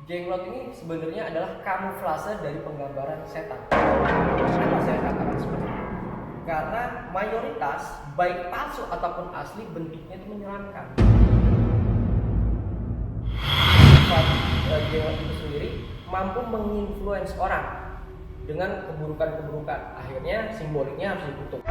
Jenglot ini sebenarnya adalah kamuflase dari penggambaran setan. Kenapa saya katakan seperti itu? Karena mayoritas baik palsu ataupun asli bentuknya itu menyeramkan. Sifat jenglot itu sendiri mampu menginfluence orang dengan keburukan-keburukan. Akhirnya simboliknya harus ditutup.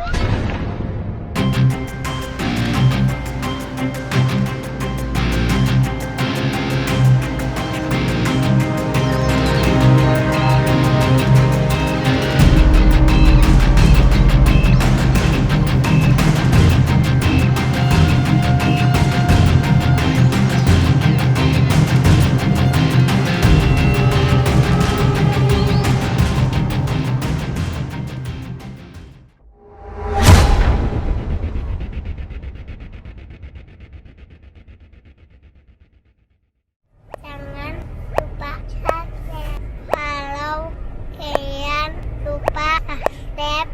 Jangan lupa subscribe. Kalau kalian lupa subscribe,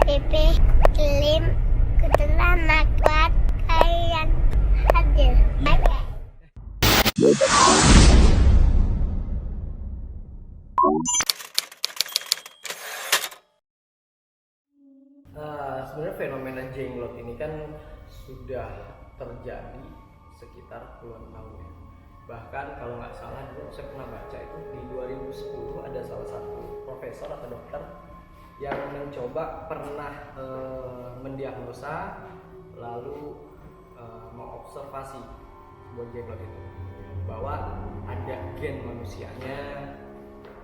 Pipi Slim keterangan buat kalian hadir. Bye bye. Sebenarnya fenomena jenglot ini kan sudah terjadi sekitar puluhan tahun ya. Bahkan kalau nggak salah dulu saya pernah baca itu di 2010 ada salah satu profesor atau dokter yang mencoba pernah mendiagnosa lalu mengobservasi sebuah jenglot itu bahwa ada gen manusianya,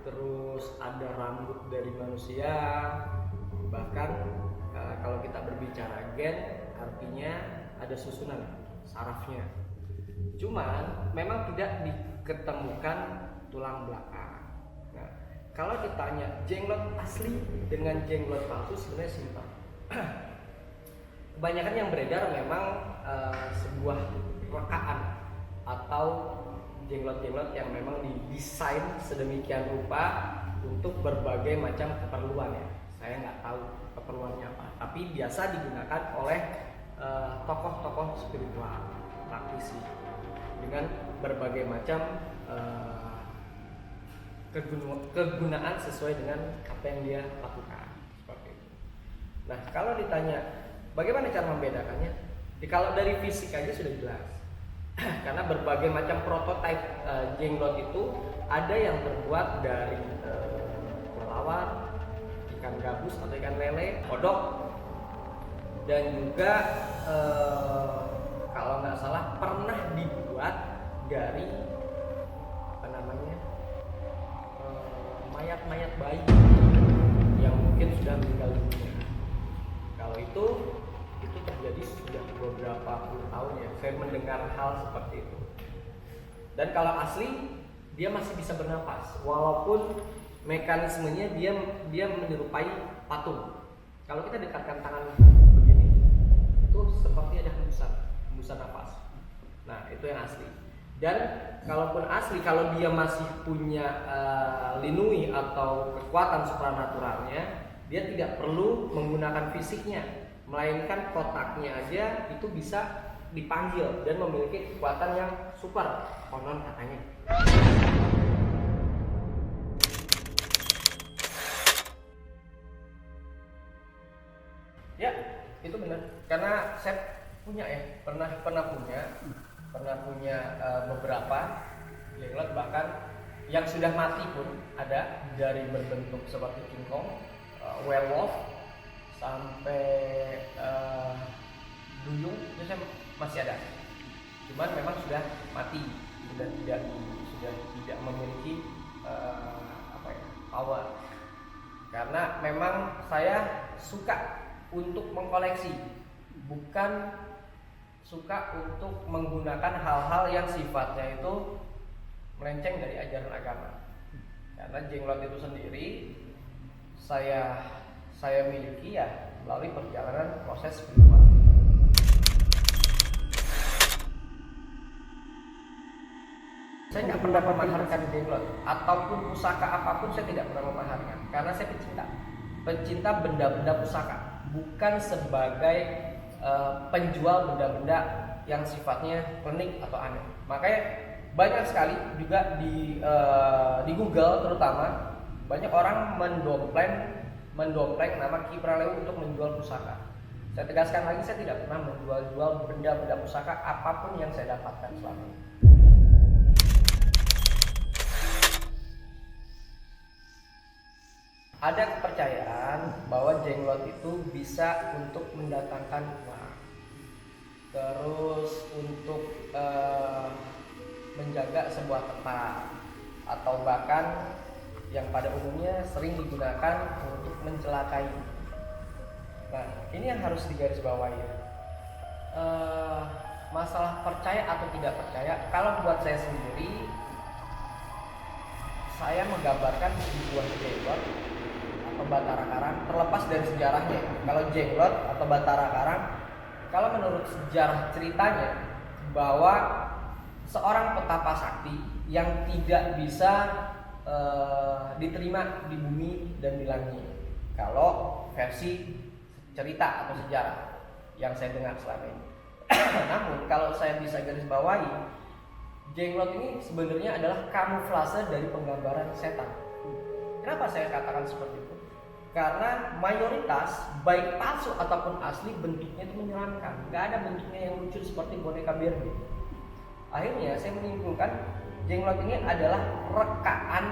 terus ada rambut dari manusia, bahkan kalau kita berbicara gen artinya ada susunan sarafnya. Cuman memang tidak diketemukan tulang belakang. Nah, kalau ditanya jenglot asli dengan jenglot palsu sebenarnya simpel. Kebanyakan yang beredar memang sebuah rekaan atau jenglot-jenglot yang memang didesain sedemikian rupa untuk berbagai macam keperluan ya. Saya nggak tahu keperluannya apa, tapi biasa digunakan oleh tokoh-tokoh spiritual, praktisi dengan berbagai macam kegunaan sesuai dengan apa yang dia lakukan seperti itu. Nah, kalau ditanya bagaimana cara membedakannya, kalau dari fisik aja sudah jelas. Karena berbagai macam prototipe jenglot itu ada yang terbuat dari kelelawar, ikan gabus atau ikan lele, kodok, dan juga kalau nggak salah pernah dibuat dari apa namanya mayat-mayat bayi yang mungkin sudah meninggal dunia. Kalau itu terjadi sudah beberapa puluh tahun ya, saya mendengar hal seperti itu. Dan kalau asli dia masih bisa bernapas walaupun mekanismenya dia menyerupai patung. Kalau kita dekatkan tangan begini itu seperti ada hembusan nafas. Nah, itu yang asli. Dan kalaupun asli, kalau dia masih punya linui atau kekuatan supranaturalnya, dia tidak perlu menggunakan fisiknya, melainkan kotaknya aja itu bisa dipanggil dan memiliki kekuatan yang super, konon katanya. Ya, itu benar. Karena saya punya ya, pernah punya beberapa jenglot, bahkan yang sudah mati pun ada, dari berbentuk seperti King Kong, werewolf, sampai duyung itu saya masih ada. Cuman memang sudah mati, sudah tidak memiliki power. Karena memang saya suka untuk mengkoleksi, bukan suka untuk menggunakan hal-hal yang sifatnya itu melenceng dari ajaran agama. Karena jenglot itu sendiri saya miliki ya melalui perjalanan proses spiritual. Saya nggak pernah memaharkan jenglot ataupun pusaka apapun, saya tidak pernah memaharkan karena saya pencinta benda-benda pusaka, bukan sebagai penjual benda-benda yang sifatnya klinik atau aneh. Makanya banyak sekali juga di Google terutama banyak orang mendompleng nama Ki Pralewu untuk menjual pusaka. Saya tegaskan lagi, saya tidak pernah menjual benda-benda pusaka apapun yang saya dapatkan selama ini. Ada kepercayaan bahwa jenglot itu bisa untuk mendatangkan uang, terus untuk menjaga sebuah tempat, atau bahkan yang pada umumnya sering digunakan untuk mencelakai. Nah, ini yang harus digarisbawahi. Masalah percaya atau tidak percaya, kalau buat saya sendiri, saya menggambarkan sebuah jenglot atau Batara Karang, terlepas dari sejarahnya. Kalau jenglot atau Batara Karang, kalau menurut sejarah ceritanya bahwa seorang petapa sakti yang tidak bisa diterima di bumi dan di langit. Kalau versi cerita atau sejarah yang saya dengar selama ini. Namun kalau saya bisa garis bawahi, jenglot ini sebenarnya adalah kamuflase dari penggambaran setan. Kenapa saya katakan seperti itu? Karena mayoritas baik palsu ataupun asli bentuknya itu menyeramkan. Gak ada bentuknya yang lucu seperti boneka Barbie. Akhirnya saya menyimpulkan jenglot ini adalah rekaan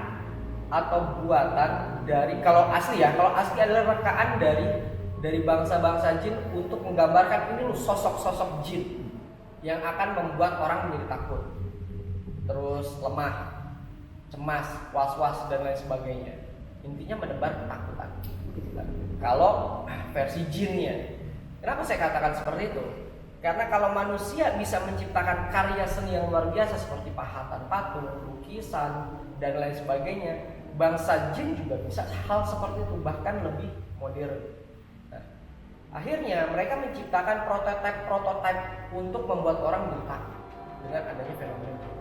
atau buatan dari, kalau asli adalah rekaan dari bangsa-bangsa jin untuk menggambarkan ini loh sosok-sosok jin yang akan membuat orang menjadi takut, terus lemah, cemas, was-was dan lain sebagainya. Intinya menebar ketakutan. Kalau versi jinnya, kenapa saya katakan seperti itu? Karena kalau manusia bisa menciptakan karya seni yang luar biasa seperti pahatan patung, lukisan, dan lain sebagainya, bangsa jin juga bisa hal seperti itu, bahkan lebih modern. Nah, akhirnya mereka menciptakan prototipe untuk membuat orang takut dengan adanya fenomena jin.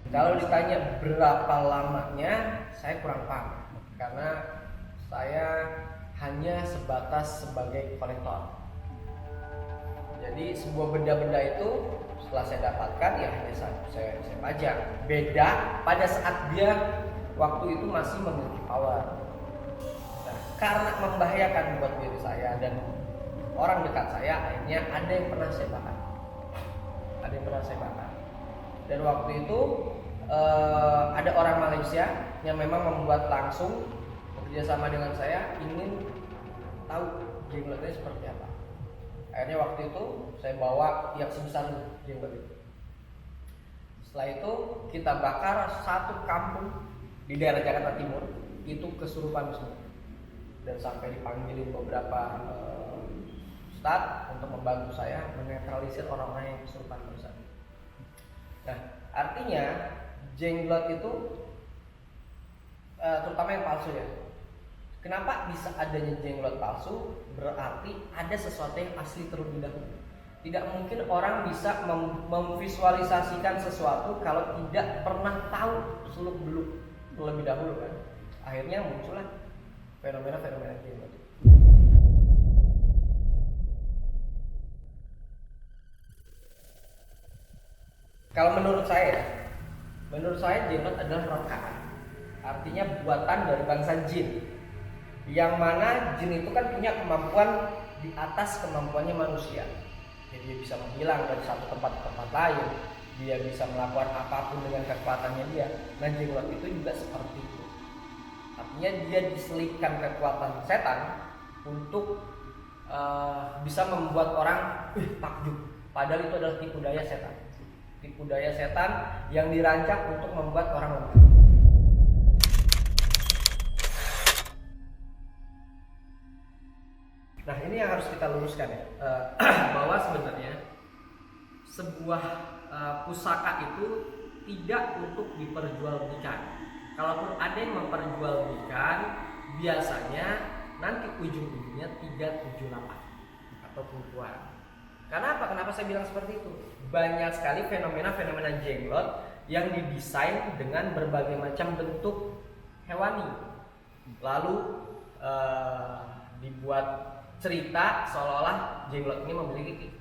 Kalau ditanya berapa lamanya, saya kurang paham karena saya hanya sebatas sebagai kolektor. Jadi sebuah benda-benda itu setelah saya dapatkan ya hanya saya pajang. Beda pada saat dia waktu itu masih memiliki power. Nah, karena membahayakan buat diri saya dan orang dekat saya, akhirnya ada yang pernah saya bakar. Dan waktu itu ada orang Malaysia yang memang membuat langsung bekerjasama dengan saya, ingin tahu jenglotnya seperti apa. Akhirnya waktu itu saya bawa yang sebesar jenglot itu. Setelah itu kita bakar satu kampung di daerah Jakarta Timur, itu kesurupan semua. Dan sampai dipanggilin beberapa ustadz untuk membantu saya menetralisir orang-orang yang kesurupan bersama. Nah, artinya jenglot itu terutama yang palsu ya. Kenapa bisa adanya jenglot palsu? Berarti ada sesuatu yang asli terlebih dahulu. Tidak mungkin orang bisa memvisualisasikan sesuatu kalau tidak pernah tahu seluk-beluk terlebih dahulu kan. Akhirnya muncullah fenomena-fenomena jenglot. Kalau menurut saya jenglot adalah rekaan. Artinya buatan dari bangsa jin. Yang mana jin itu kan punya kemampuan di atas kemampuannya manusia. Jadi dia bisa menghilang dari satu tempat ke tempat lain. Dia bisa melakukan apapun dengan kekuatannya dia. Nah, jenglot itu juga seperti itu. Artinya dia diselipkan kekuatan setan untuk bisa membuat orang takjub. Padahal itu adalah tipu daya setan. Tipu daya setan yang dirancang untuk membuat orang lemah. Nah, ini yang harus kita luruskan ya, bahwa sebenarnya sebuah pusaka itu tidak untuk diperjualbelikan. Kalaupun ada yang memperjualbelikan, biasanya nanti ujung-ujungnya 378 atau penipuan. Kenapa saya bilang seperti itu? Banyak sekali fenomena-fenomena jenglot yang didesain dengan berbagai macam bentuk hewani, lalu dibuat cerita seolah-olah jenglot ini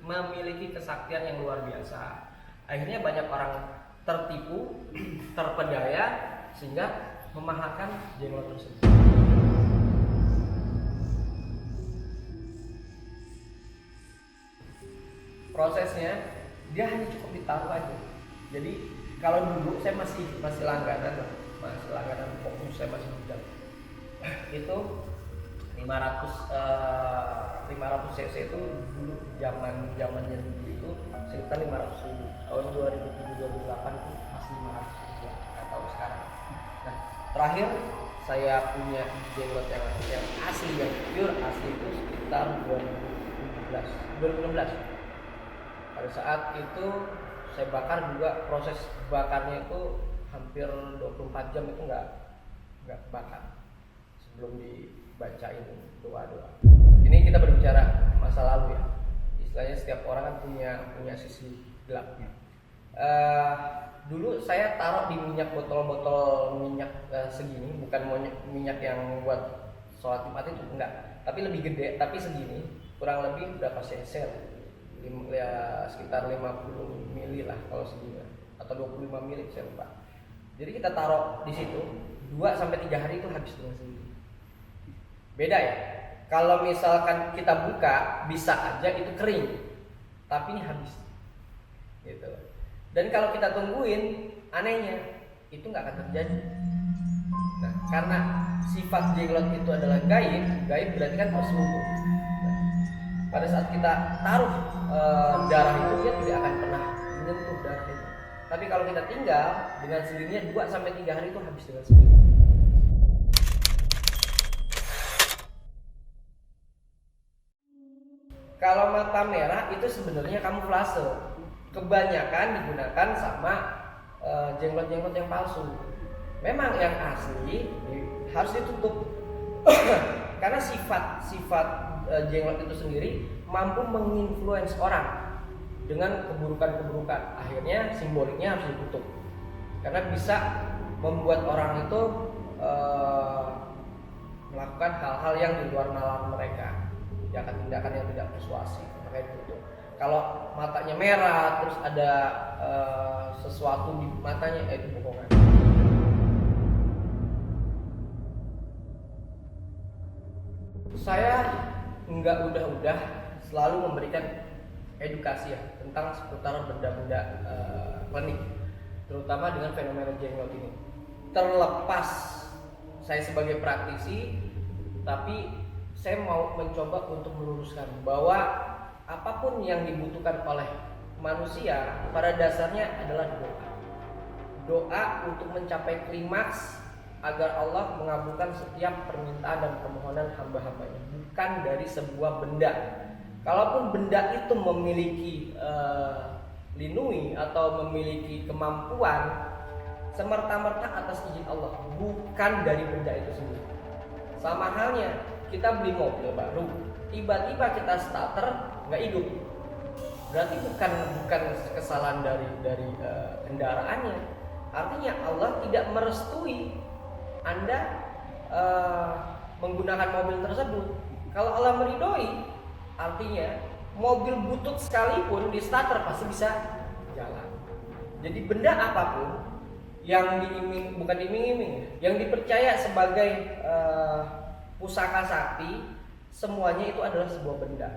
memiliki kesaktian yang luar biasa. Akhirnya banyak orang tertipu, terpedaya sehingga memahalkan jenglot tersebut. Prosesnya dia hanya cukup ditaruh aja. Jadi kalau dulu saya masih langganan fokus saya masih muda. Itu 500 cc itu dulu zamannya dulu itu sekitar 500.000. Tahun 2007 2008 itu masih 500.000, nggak tahu sekarang. Nah, terakhir saya punya jenglot yang asli, yang pure asli itu sekitar 2016. Pada saat itu saya bakar juga, proses bakarnya itu hampir 24 jam itu nggak bakar sebelum dibacain doa-doa. Ini kita berbicara masa lalu ya. Istilahnya setiap orang kan punya sisi gelapnya. Dulu saya taruh di botol minyak segini, bukan minyak yang buat sholat Jumat itu enggak, tapi lebih gede, tapi segini, kurang lebih berapa cc ya, sekitar 50 mili lah kalau segini, atau 25 mili saya lupa. Jadi kita taruh di situ 2-3 hari itu habis dengan sendiri. Beda ya. Kalau misalkan kita buka bisa aja itu kering, tapi ini habis. Gitu. Dan kalau kita tungguin, anehnya itu nggak akan terjadi. Nah, karena sifat jenglot itu adalah gaib berarti kan terselubung. Nah, pada saat kita taruh darah itu, dia tidak akan pernah menyentuh darah itu. Tapi kalau kita tinggal dengan sendirinya 2-3 hari itu habis dengan sendirinya. Kalau mata merah itu sebenarnya kamuflase. Kebanyakan digunakan sama jenglot-jenglot yang palsu. Memang yang asli harus ditutup. Karena sifat jenglot itu sendiri mampu menginfluence orang dengan keburukan-keburukan. Akhirnya simboliknya harus ditutup. Karena bisa membuat orang itu melakukan hal-hal yang di luar nalar mereka. Tindakan yang tidak persuasif, makanya ditutup. Kalau matanya merah terus ada sesuatu di matanya, itu bohongan. Saya nggak udah selalu memberikan edukasi ya tentang seputar benda-benda klinik, terutama dengan fenomena jenglot ini. Terlepas saya sebagai praktisi, tapi saya mau mencoba untuk meluruskan bahwa apapun yang dibutuhkan oleh manusia pada dasarnya adalah doa. Doa untuk mencapai klimaks agar Allah mengabulkan setiap permintaan dan permohonan hamba-hambanya, bukan dari sebuah benda. Kalaupun benda itu memiliki lindungi atau memiliki kemampuan, semerta-merta atas izin Allah, bukan dari benda itu sendiri. Sama halnya kita beli mobil baru, tiba-tiba kita starter nggak hidup, berarti bukan kesalahan dari kendaraannya. Artinya Allah tidak merestui Anda menggunakan mobil tersebut. Kalau Allah meridhoi, artinya mobil butut sekalipun di starter pasti bisa jalan. Jadi benda apapun yang bukan diiming-iming, yang dipercaya sebagai pusaka sakti, semuanya itu adalah sebuah benda.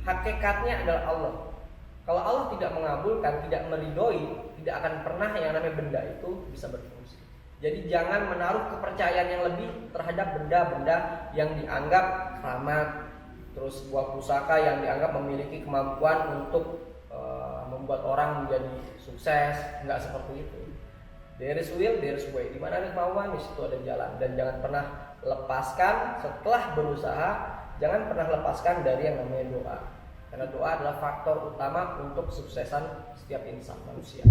Hakikatnya adalah Allah. Kalau Allah tidak mengabulkan, tidak meridhoi, tidak akan pernah yang namanya benda itu bisa berfungsi. Jadi jangan menaruh kepercayaan yang lebih terhadap benda-benda yang dianggap keramat, terus sebuah pusaka yang dianggap memiliki kemampuan untuk membuat orang menjadi sukses. Enggak seperti itu. There is will, there is way. Di mana ada kemauan, di situ ada jalan. Dan jangan pernah lepaskan setelah berusaha, jangan pernah lepaskan dari yang namanya doa. Karena doa adalah faktor utama untuk kesuksesan setiap insan manusia.